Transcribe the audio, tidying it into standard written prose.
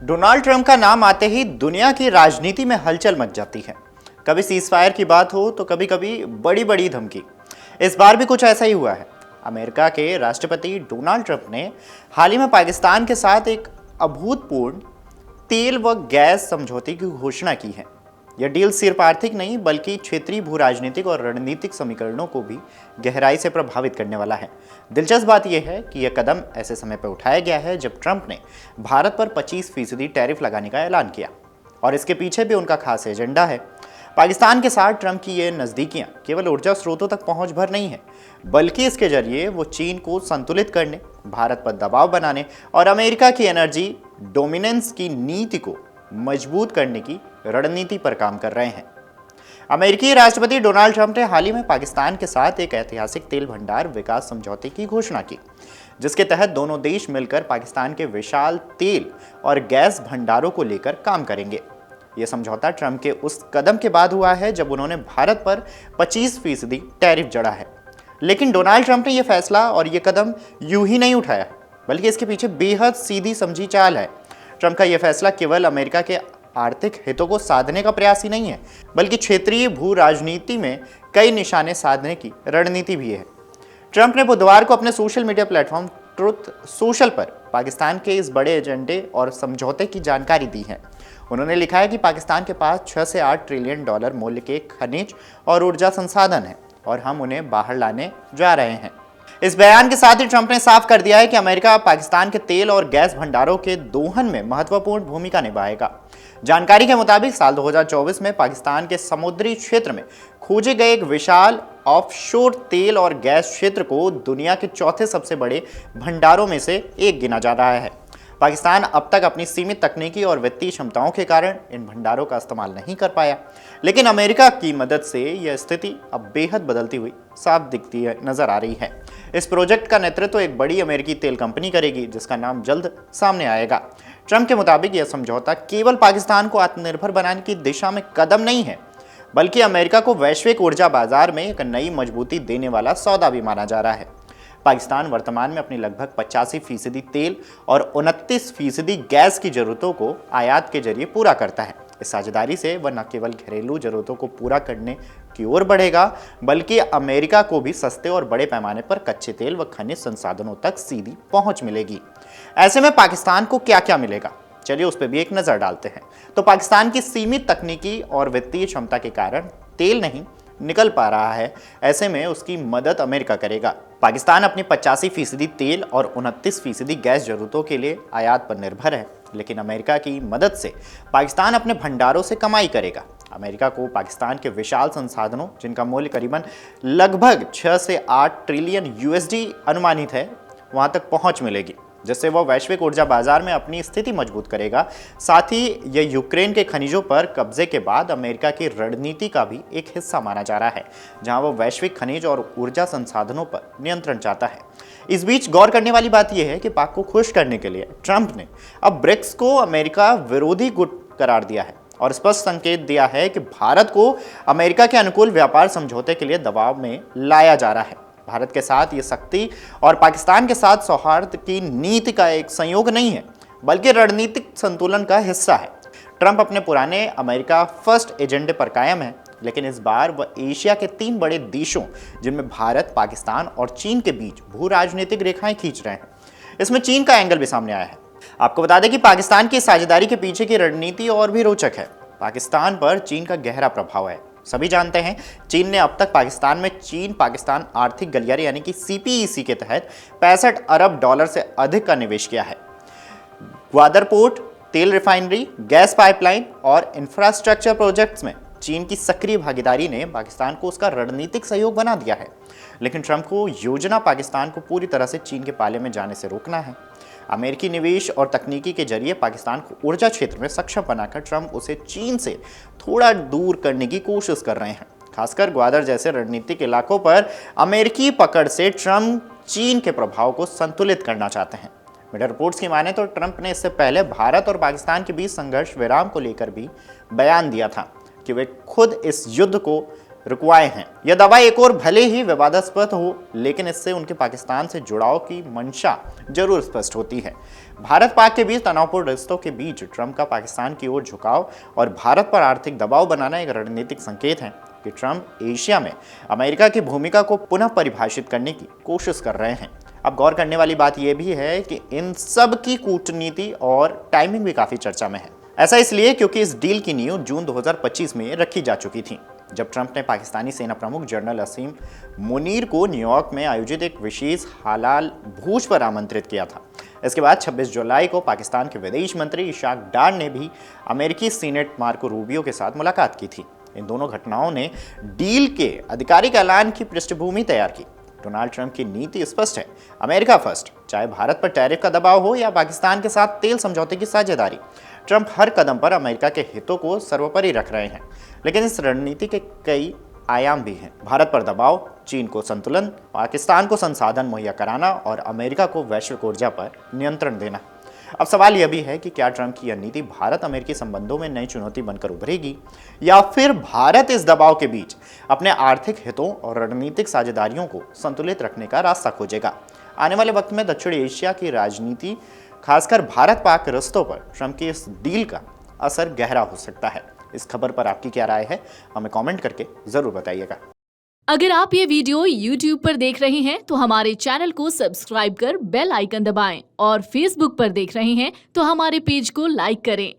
Donald Trump का नाम आते ही दुनिया की राजनीति में हलचल मच जाती है। कभी सीजफायर की बात हो तो कभी कभी बड़ी बड़ी धमकी। इस बार भी कुछ ऐसा ही हुआ है। अमेरिका के राष्ट्रपति डोनाल्ड ट्रंप ने हाल ही में पाकिस्तान के साथ एक अभूतपूर्व तेल व गैस समझौते की घोषणा की है। यह डील सिर्फ आर्थिक नहीं बल्कि क्षेत्रीय भू राजनीतिक और रणनीतिक समीकरणों को भी गहराई से प्रभावित करने वाला है। दिलचस्प बात यह है कि यह कदम ऐसे समय पर उठाया गया है जब ट्रंप ने भारत पर 25% टैरिफ लगाने का ऐलान किया, और इसके पीछे भी उनका खास एजेंडा है। पाकिस्तान के साथ ट्रंप की ये नज़दीकियां केवल ऊर्जा स्रोतों तक पहुंच भर नहीं है, बल्कि इसके जरिए वो चीन को संतुलित करने, भारत पर दबाव बनाने और अमेरिका की एनर्जी डोमिनेंस की नीति को मजबूत करने की रणनीति पर काम कर रहे हैं। अमेरिकी राष्ट्रपति डोनाल्ड ट्रंप ने हाल ही में पाकिस्तान के साथ एक ऐतिहासिक तेल भंडार विकास समझौते की घोषणा की, जिसके तहत दोनों देश मिलकर पाकिस्तान के विशाल तेल और गैस भंडारों को लेकर काम करेंगे। यह समझौता ट्रंप के उस कदम के बाद हुआ है जब उन्होंने भारत पर 25% टैरिफ जड़ा है। लेकिन डोनाल्ड ट्रंप ने यह फैसला और यह कदम यूं ही नहीं उठाया, बल्कि इसके पीछे बेहद सीधी समझी चाल है। ट्रंप का यह फैसला केवल अमेरिका के आर्थिक हितों को साधने का प्रयास ही नहीं है, बल्कि क्षेत्रीय भू राजनीति में कई निशाने साधने की रणनीति भी है। ट्रंप ने बुधवार को अपने social media platform truth social पर पाकिस्तान के इस बड़े एजेंडे और समझौते की जानकारी दी है। उन्होंने लिखा है कि पाकिस्तान के पास 6 से 8 ट्रिलियन डॉलर मूल्य के खनिज और ऊर्जा संसाधन हैं और हम उन्हें बाहर लाने जा रहे हैं। इस बयान के साथ ही ट्रंप ने साफ कर दिया है कि अमेरिका पाकिस्तान के तेल और गैस भंडारों के दोहन में महत्वपूर्ण भूमिका निभाएगा। जानकारी के मुताबिक साल 2024 में पाकिस्तान के समुद्री क्षेत्र में खोजे गए एक विशाल ऑफशोर तेल और गैस क्षेत्र को दुनिया के चौथे सबसे बड़े भंडारों में से एक गिना जा रहा है। पाकिस्तान अब तक अपनी सीमित तकनीकी और वित्तीय क्षमताओं के कारण इन भंडारों का इस्तेमाल नहीं कर पाया, लेकिन अमेरिका की मदद से यह स्थिति अब बेहद बदलती हुई साफ दिखती है नजर आ रही है। इस प्रोजेक्ट का नेतृत्व एक बड़ी अमेरिकी तेल कंपनी करेगी, जिसका नाम जल्द सामने आएगा। ट्रंप के मुताबिक यह समझौता केवल पाकिस्तान को आत्मनिर्भर बनाने की दिशा में कदम नहीं है, बल्कि अमेरिका को वैश्विक ऊर्जा बाजार में एक नई मजबूती देने वाला सौदा भी माना जा रहा है। पाकिस्तान वर्तमान में अपनी लगभग 85% तेल और 29% गैस की जरूरतों को आयात के जरिए पूरा करता है। इस साझेदारी से वह न केवल घरेलू जरूरतों को पूरा करने की ओर बढ़ेगा, बल्कि अमेरिका को भी सस्ते और बड़े पैमाने पर कच्चे तेल व खनिज संसाधनों तक सीधी पहुंच मिलेगी। ऐसे में पाकिस्तान को क्या क्या मिलेगा, चलिए उस पर भी एक नजर डालते हैं। तो पाकिस्तान की सीमित तकनीकी और वित्तीय क्षमता के कारण तेल नहीं निकल पा रहा है। ऐसे में उसकी मदद अमेरिका करेगा। पाकिस्तान अपनी 85% तेल और 29% गैस जरूरतों के लिए आयात पर निर्भर है, लेकिन अमेरिका की मदद से पाकिस्तान अपने भंडारों से कमाई करेगा। अमेरिका को पाकिस्तान के विशाल संसाधनों, जिनका मूल्य करीबन लगभग 6 से 8 ट्रिलियन USD अनुमानित है, वहां तक पहुंच मिलेगी, जिससे वह वैश्विक ऊर्जा बाजार में अपनी स्थिति मजबूत करेगा। साथ ही यह यूक्रेन के खनिजों पर कब्जे के बाद अमेरिका की रणनीति का भी एक हिस्सा माना जा रहा है, जहां वह वैश्विक खनिज और ऊर्जा संसाधनों पर नियंत्रण चाहता है। इस बीच गौर करने वाली बात यह है कि पाक को खुश करने के लिए ट्रंप ने अब ब्रिक्स को अमेरिका विरोधी गुट करार दिया है और स्पष्ट संकेत दिया है कि भारत को अमेरिका के अनुकूल व्यापार समझौते के लिए दबाव में लाया जा रहा है। भारत के साथ ये सख्ती और पाकिस्तान के साथ सौहार्द की नीति का एक संयोग नहीं है, बल्कि रणनीतिक संतुलन का हिस्सा है। ट्रंप अपने पुराने अमेरिका फर्स्ट एजेंडे पर कायम है, लेकिन इस बार वह एशिया के 3 बड़े देशों, जिनमें भारत, पाकिस्तान और चीन के बीच भू राजनीतिक रेखाएं खींच रहे हैं। इसमें चीन का एंगल भी सामने आया है। आपको बता दें कि पाकिस्तान की साझेदारी के पीछे की रणनीति और भी रोचक है। पाकिस्तान पर चीन का गहरा प्रभाव है। सभी जानते हैं, चीन ने अब तक पाकिस्तान में चीन पाकिस्तान आर्थिक गलियारे यानी कि CPEC के तहत 65 अरब डॉलर से अधिक का निवेश किया है। ग्वादर पोर्ट, तेल रिफाइनरी, गैस पाइपलाइन और इंफ्रास्ट्रक्चर प्रोजेक्ट्स में चीन की सक्रिय भागीदारी ने पाकिस्तान को उसका रणनीतिक सहयोग बना दिया है। लेकिन ट्रंप को योजना पाकिस्तान को पूरी तरह से चीन के पाले में जाने से रोकना है। अमेरिकी निवेश और तकनीकी के जरिए पाकिस्तान को ऊर्जा क्षेत्र में सक्षम बनाकर ट्रंप उसे चीन से थोड़ा दूर करने की कोशिश कर रहे हैं। खासकर ग्वादर जैसे रणनीतिक इलाकों पर अमेरिकी पकड़ से ट्रंप चीन के प्रभाव को संतुलित करना चाहते हैं। मीडिया रिपोर्ट्स की माने तो ट्रंप ने इससे पहले भारत और पाकिस्तान के बीच संघर्ष विराम को लेकर भी बयान दिया था कि वे खुद इस युद्ध को रुकवाए हैं। यह दावा एक और भले ही विवादास्पद हो, लेकिन इससे उनके पाकिस्तान से जुड़ाव की मंशा जरूर स्पष्ट होती है। भारत पाक के बीच तनावपूर्ण रिश्तों के बीच ट्रंप का पाकिस्तान की ओर झुकाव और भारत पर आर्थिक दबाव बनाना एक रणनीतिक संकेत है कि ट्रंप एशिया में अमेरिका की भूमिका को पुनः परिभाषित करने की कोशिश कर रहे हैं। अब गौर करने वाली बात यह भी है कि इन सब की कूटनीति और टाइमिंग भी काफी चर्चा में है। ऐसा इसलिए क्योंकि इस डील की नींव जून 2025 में रखी जा चुकी थी, जब ट्रंप ने पाकिस्तानी सेना प्रमुख जनरल असीम मुनीर को न्यूयॉर्क में आयोजित एक विशेष हलाल भोज पर आमंत्रित किया था। इसके बाद 26 जुलाई को पाकिस्तान के विदेश मंत्री इशाक डार ने भी अमेरिकी सीनेट मार्को रूबियो के साथ मुलाकात की थी। इन दोनों घटनाओं ने डील के आधिकारिक ऐलान की पृष्ठभूमि तैयार की। डोनाल्ड ट्रंप की नीति स्पष्ट है, अमेरिका फर्स्ट, चाहे भारत पर टैरिफ का दबाव हो या पाकिस्तान के साथ तेल समझौते की साझेदारी। ट्रंप हर कदम पर अमेरिका के हितों को सर्वोपरि रख रहे हैं, लेकिन इस रणनीति के कई आयाम भी हैं। भारत पर दबाव, चीन को संतुलन, पाकिस्तान को संसाधन मुहैया कराना और अमेरिका को वैश्विक ऊर्जा पर नियंत्रण देना। अब सवाल यह भी है कि क्या ट्रंप की यह नीति भारत अमेरिकी संबंधों में नई चुनौती बनकर उभरेगी, या फिर भारत इस दबाव के बीच अपने आर्थिक हितों और रणनीतिक साझेदारियों को संतुलित रखने का रास्ता खोजेगा। आने वाले वक्त में दक्षिण एशिया की राजनीति, खासकर भारत पाक रिश्तों पर ट्रंप की इस डील का असर गहरा हो सकता है। इस खबर पर आपकी क्या राय है, हमें कमेंट करके जरूर बताइएगा। अगर आप ये वीडियो YouTube पर देख रहे हैं तो हमारे चैनल को सब्सक्राइब कर बेल आइकन दबाएं, और Facebook पर देख रहे हैं तो हमारे पेज को लाइक करें।